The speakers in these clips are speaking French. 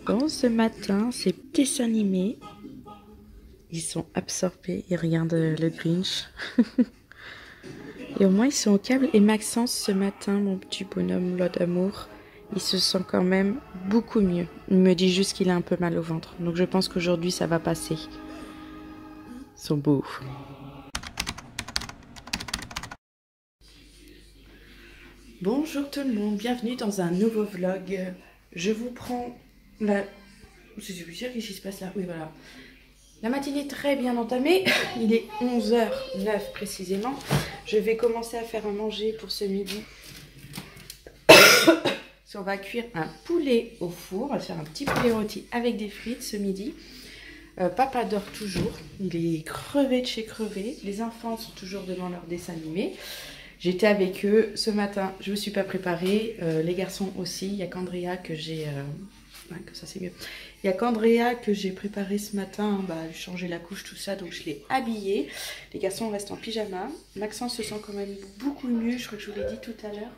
Bon, ce matin, ces petits animés, ils sont absorbés, ils regardent le Grinch. Et au moins, ils sont au câble. Et Maxence, ce matin, mon petit bonhomme, lot d'amour, il se sent quand même beaucoup mieux. Il me dit juste qu'il a un peu mal au ventre. Donc je pense qu'aujourd'hui, ça va passer. Ils sont beaux. Bonjour tout le monde, bienvenue dans un nouveau vlog. Je vous prends la... Je suis sûre qu'est-ce qui se passe là. Oui, voilà. La matinée est très bien entamée. Il est 11h09 précisément. Je vais commencer à faire à manger pour ce midi. On va cuire un poulet au four. On va faire un petit poulet rôti avec des frites ce midi. Papa dort toujours. Il est crevé de chez crevé. Les enfants sont toujours devant leur dessin animé. J'étais avec eux ce matin. Je ne me suis pas préparée. Les garçons aussi. Il y a qu'Andrea que j'ai... ça c'est mieux. Il y a qu'Andrea que j'ai préparé ce matin, lui changer la couche, tout ça, donc je l'ai habillé. Les garçons restent en pyjama. Maxence se sent quand même beaucoup mieux, je crois que je vous l'ai dit tout à l'heure.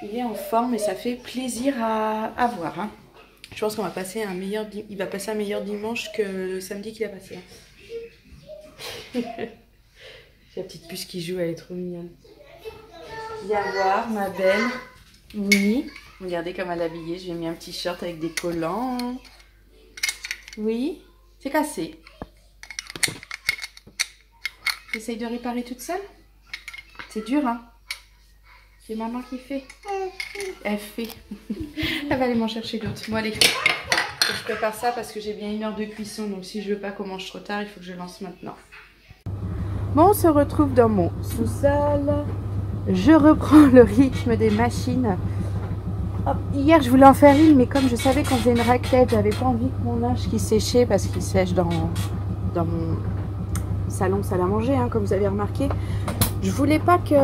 Il est en forme et ça fait plaisir à voir. Hein. Je pense qu'on va passer un meilleur, il va passer un meilleur dimanche que le samedi qu'il a passé. Hein. La petite puce qui joue, elle est trop mignonne. Viens voir, ma belle. Oui. Regardez comme elle est habillée. Je lui ai mis un petit short avec des collants. Oui. C'est cassé. J'essaye de réparer toute seule. C'est dur, hein. C'est maman qui fait. Elle fait. Elle va aller m'en chercher d'autres. Bon, allez. Je prépare ça parce que j'ai bien 1 heure de cuisson. Donc si je veux pas qu'on mange trop tard, il faut que je lance maintenant. Bon, on se retrouve dans mon sous-sol. Je reprends le rythme des machines. Hop, hier je voulais en faire une, mais comme je savais qu'on faisait une raclette, j'avais pas envie que mon linge qui séchait, parce qu'il sèche dans mon salon salle à manger, hein, comme vous avez remarqué. Je voulais pas que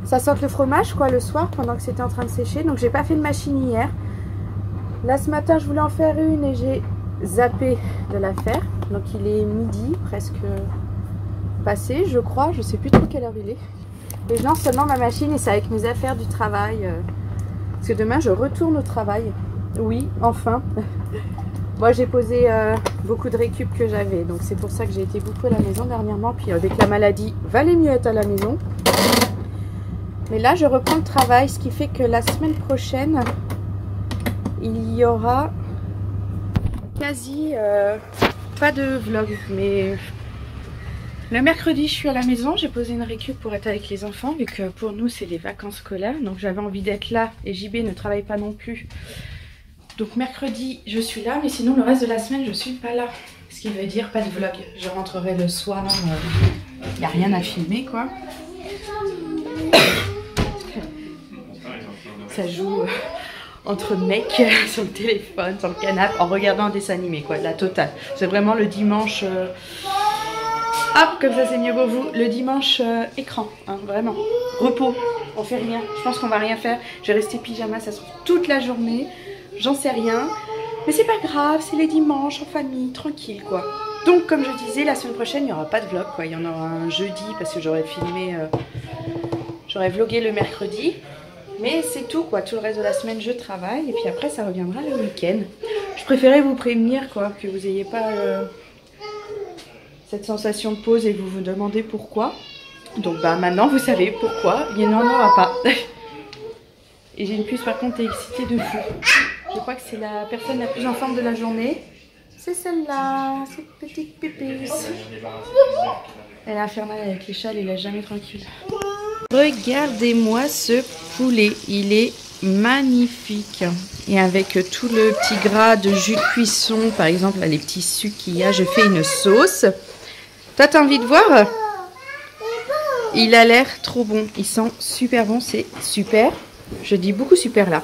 ça sente le fromage quoi le soir pendant que c'était en train de sécher, donc j'ai pas fait de machine hier. Là ce matin je voulais en faire une et j'ai zappé de la faire. Donc il est midi, presque passé je crois, je sais plus trop quelle heure il est. Et je lance seulement ma machine et c'est avec mes affaires du travail. Parce que demain, je retourne au travail. Oui, enfin. Moi, j'ai posé beaucoup de récup que j'avais. Donc, c'est pour ça que j'ai été beaucoup à la maison dernièrement. Puis, avec la maladie, valait mieux être à la maison. Mais là, je reprends le travail. Ce qui fait que la semaine prochaine, il y aura quasi pas de vlog. Mais... le mercredi, je suis à la maison, j'ai posé une récup pour être avec les enfants, vu que pour nous, c'est les vacances scolaires. Donc j'avais envie d'être là et JB ne travaille pas non plus. Donc mercredi, je suis là, mais sinon le reste de la semaine, je suis pas là. Ce qui veut dire pas de vlog. Je rentrerai le soir, il n'y a rien à filmer quoi. Ça joue entre mecs sur le téléphone, sur le canapé, en regardant un dessin animé quoi, la totale. C'est vraiment le dimanche... hop, comme ça c'est mieux pour vous. Le dimanche écran, hein, vraiment. Repos, on fait rien. Je pense qu'on va rien faire. Je vais rester pyjama, ça se trouve toute la journée. J'en sais rien. Mais c'est pas grave, c'est les dimanches en famille, tranquille quoi. Donc comme je disais, la semaine prochaine, il n'y aura pas de vlog quoi. Il y en aura un jeudi parce que j'aurais filmé, j'aurais vlogué le mercredi. Mais c'est tout quoi. Tout le reste de la semaine, je travaille. Et puis après, ça reviendra le week-end. Je préférais vous prévenir quoi, que vous n'ayez pas... cette sensation de pause et vous vous demandez pourquoi. Donc maintenant vous savez pourquoi il n'en aura pas. Et j'ai une puce par contre excitée de fou. Je crois que c'est la personne la plus en forme de la journée. C'est celle-là, cette petite pépisse. Elle est infernale avec les chats, elle est jamais tranquille. Regardez-moi ce poulet, il est magnifique. Et avec tout le petit gras de jus de cuisson, par exemple là, les petits sucs qu'il y a, je fais une sauce. Toi, t'as envie de voir? Il a l'air trop bon. Il sent super bon. C'est super. Je dis beaucoup super là.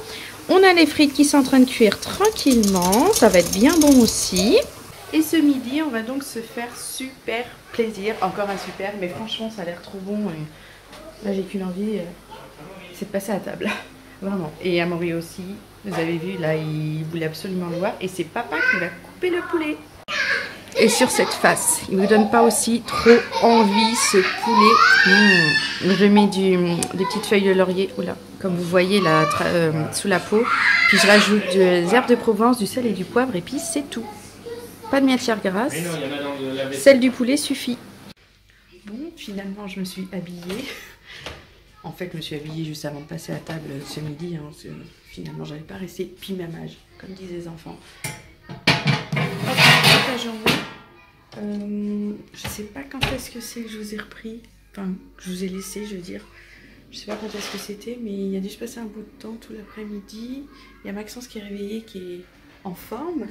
On a les frites qui sont en train de cuire tranquillement. Ça va être bien bon aussi. Et ce midi, on va donc se faire super plaisir. Encore un super. Mais franchement, ça a l'air trop bon. Et là, j'ai qu'une envie. C'est de passer à table. Vraiment. Et Amaury aussi. Vous avez vu, là, il voulait absolument le voir. Et c'est papa qui va couper le poulet. Et sur cette face, il ne me donne pas aussi trop envie ce poulet. Je mets des petites feuilles de laurier, oula, comme vous voyez là, sous la peau. Puis je rajoute des herbes de Provence, du sel et du poivre et puis c'est tout. Pas de matière grasse. Celle du poulet suffit. Bon, finalement je me suis habillée. En fait, je me suis habillée juste avant de passer à table ce midi. Hein, finalement, j'avais pas resté pile même âge, comme disent les enfants. Je sais pas quand est-ce que c'est que je vous ai repris, enfin que je vous ai laissé, je veux dire. Je sais pas quand est-ce que c'était, mais il a dû se passer un bout de temps tout l'après-midi. Il y a Maxence qui est réveillé, qui est en forme.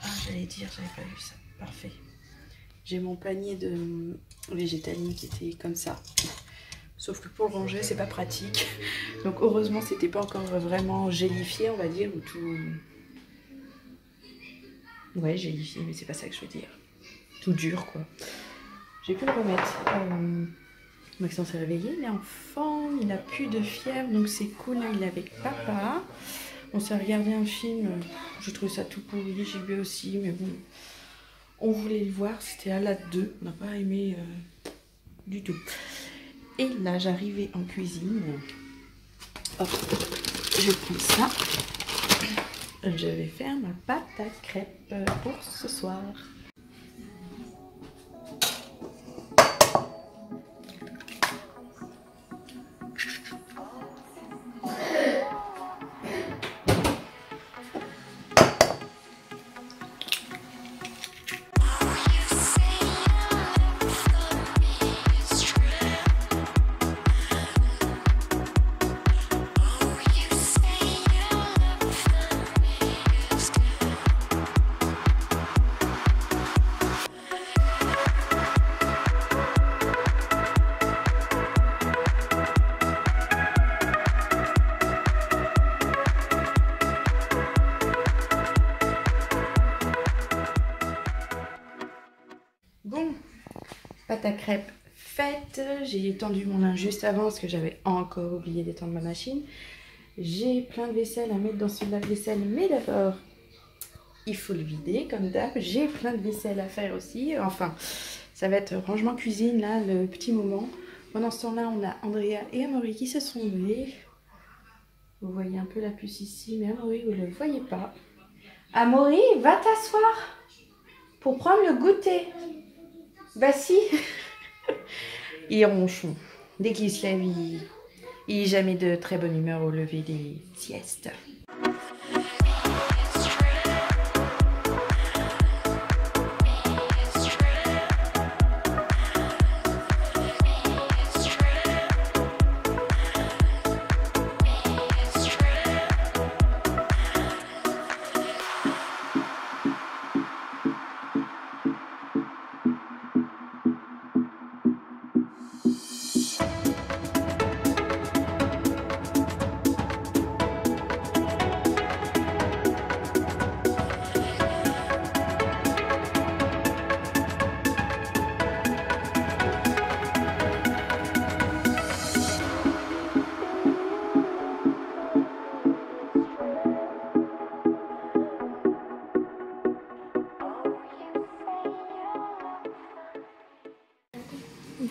Ah, j'allais dire, j'avais pas vu ça. Parfait. J'ai mon panier de végétaline qui était comme ça. Sauf que pour le ranger, c'est pas pratique. Donc heureusement, c'était pas encore vraiment gélifié, on va dire, ou tout. Ouais, gélifié, mais c'est pas ça que je veux dire. Tout dur, quoi. J'ai pu le remettre. Maxence s'est réveillé, il est en forme, il a plus de fièvre, donc c'est cool. Là, il est avec papa. On s'est regardé un film, j'ai trouvé ça tout pourri, j'ai bu aussi, mais bon. On voulait le voir, c'était à la 2, on n'a pas aimé du tout. Et là, j'arrivais en cuisine. Hop, je prends ça. Je vais faire ma pâte à crêpes pour ce soir. Bon, pâte à crêpes faite. J'ai étendu mon linge juste avant parce que j'avais encore oublié d'étendre ma machine. J'ai plein de vaisselle à mettre dans ce lave-vaisselle, mais d'abord, il faut le vider comme d'hab. J'ai plein de vaisselle à faire aussi. Enfin, ça va être rangement cuisine là, le petit moment. Pendant ce temps-là, on a Andrea et Amaury qui se sont levés. Vous voyez un peu la puce ici, mais Amaury, vous ne le voyez pas. Amaury, va t'asseoir pour prendre le goûter. Bah si. Il est ronchon. Dès qu'il se lève, il est jamais de très bonne humeur au lever des siestes.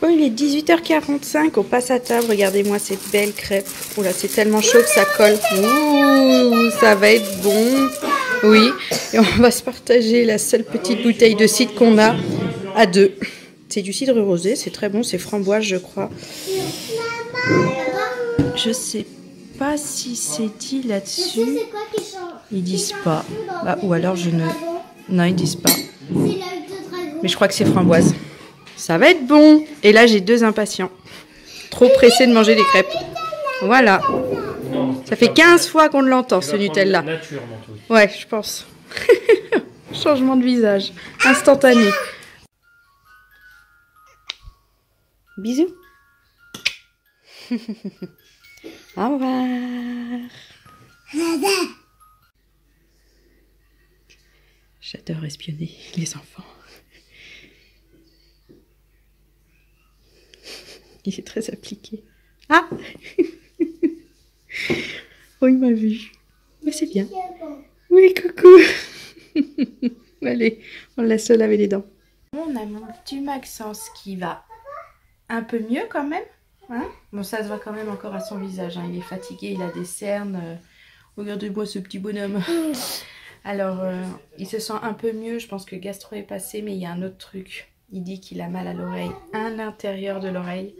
Bon, il est 18h45, on passe à table. Regardez-moi ces belles crêpes. Oh là, c'est tellement chaud que ça colle. Ouh, ça va être bon. Oui, et on va se partager la seule petite bouteille de cidre qu'on a à deux. C'est du cidre rosé, c'est très bon, c'est framboise, je crois. Je sais pas si c'est dit là-dessus. Ils disent pas. Bah, ou alors je ne... Non, ils disent pas. Mais je crois que c'est framboise. Ça va être bon. Et là, j'ai deux impatients. Trop pressés de manger des crêpes. Voilà. Ça fait 15 fois qu'on l'entend, ce Nutella. Ouais, je pense. Changement de visage. Instantané. Bisous. Au revoir. J'adore espionner les enfants. Il est très appliqué. Ah. Oh, il m'a vu. Mais c'est bien. Oui, coucou. Allez, on le laisse se laver les dents. On a mon petit Maxence qui va un peu mieux quand même. Hein, bon, ça se voit quand même encore à son visage. Hein. Il est fatigué, il a des cernes. Regardez-moi ce petit bonhomme. Alors, il se sent un peu mieux. Je pense que le gastro est passé, mais il y a un autre truc. Il dit qu'il a mal à l'oreille, à l'intérieur de l'oreille.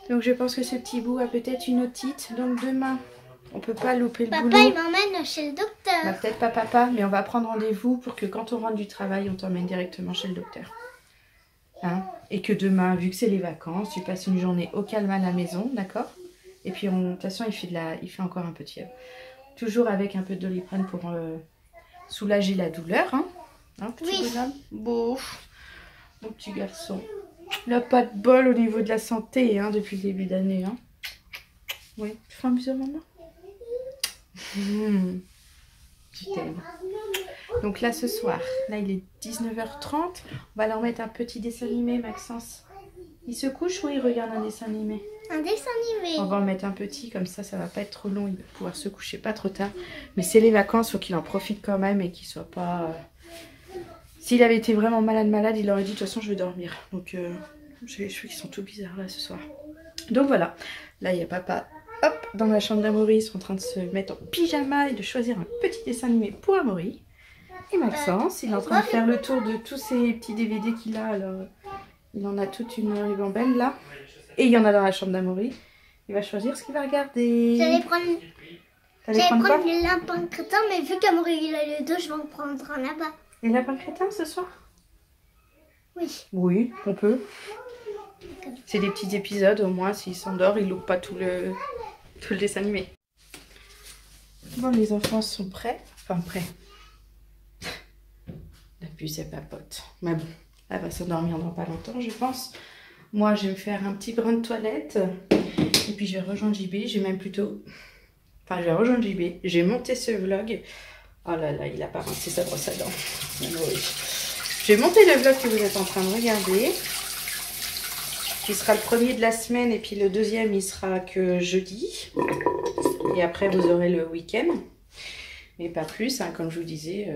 Donc, je pense que ce petit bout a peut-être une otite. Donc, demain, on peut pas louper le boulot. Papa, il m'emmène chez le docteur. Bah, peut-être pas papa, mais on va prendre rendez-vous pour que quand on rentre du travail, on t'emmène directement chez le docteur. Hein? Et que demain, vu que c'est les vacances, tu passes une journée au calme à la maison, d'accord? Et puis, de toute façon, il fait encore un peu de fièvre. Toujours avec un peu de Doliprane pour soulager la douleur. Hein, petit bonhomme. Bon, mon petit garçon. Il n'a pas de bol au niveau de la santé hein, depuis le début d'année. Hein. Oui, tu fais un bisou à maman. Je t'aime. Donc là, ce soir, là il est 19h30. On va leur mettre un petit dessin animé, Maxence. Il se couche ou il regarde un dessin animé? Un dessin animé. On va en mettre un petit, comme ça va pas être trop long. Il va pouvoir se coucher pas trop tard. Mais c'est les vacances, faut qu'il en profite quand même et qu'il soit pas... S'il avait été vraiment malade, il aurait dit de toute façon je vais dormir. Donc j'ai les cheveux qui sont tout bizarres là ce soir. Donc voilà, là il y a papa, hop, dans la chambre d'Amaury, ils sont en train de se mettre en pyjama et de choisir un petit dessin animé pour Amaury. Et Maxence, il est en train de faire le tour de tous ces petits DVD qu'il a. Alors, il en a toute une ribambelle là. Et il y en a dans la chambre d'Amaury. Il va choisir ce qu'il va regarder. J'allais prendre le lapin crétin, mais vu qu'Amaury il a les deux, je vais en prendre un là-bas. Les lapins crétins ce soir? Oui. Oui, on peut. C'est des petits épisodes, au moins s'il s'endort, il loupe pas tout le dessin animé. Bon, les enfants sont prêts. Enfin, prêts. La puce, elle papote. Mais bon, elle va s'endormir dans pas longtemps, je pense. Moi, je vais me faire un petit brin de toilette. Et puis, je vais rejoindre JB. Je vais rejoindre JB. J'ai monté ce vlog. Oh là là, il a pas rincé sa brosse à dents. Oui. Je vais monter le vlog que vous êtes en train de regarder. Qui sera le premier de la semaine. Et puis, le deuxième, il sera que jeudi. Et après, vous aurez le week-end. Mais pas plus, hein, comme je vous disais...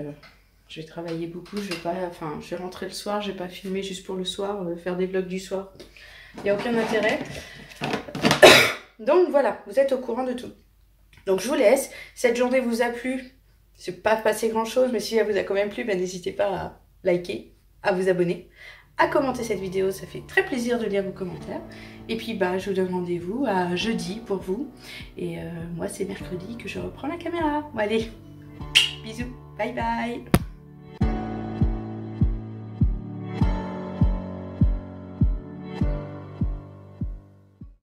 je vais travailler beaucoup, je vais rentrer le soir, je vais pas filmer juste pour le soir, faire des vlogs du soir. Il n'y a aucun intérêt. Donc voilà, vous êtes au courant de tout. Donc je vous laisse. Cette journée vous a plu. C'est pas passé grand chose, mais si elle vous a quand même plu, ben, n'hésitez pas à liker, à vous abonner, à commenter cette vidéo. Ça fait très plaisir de lire vos commentaires. Et puis bah, je vous donne rendez-vous à jeudi pour vous. Et moi c'est mercredi que je reprends la caméra. Bon allez, bisous, bye bye.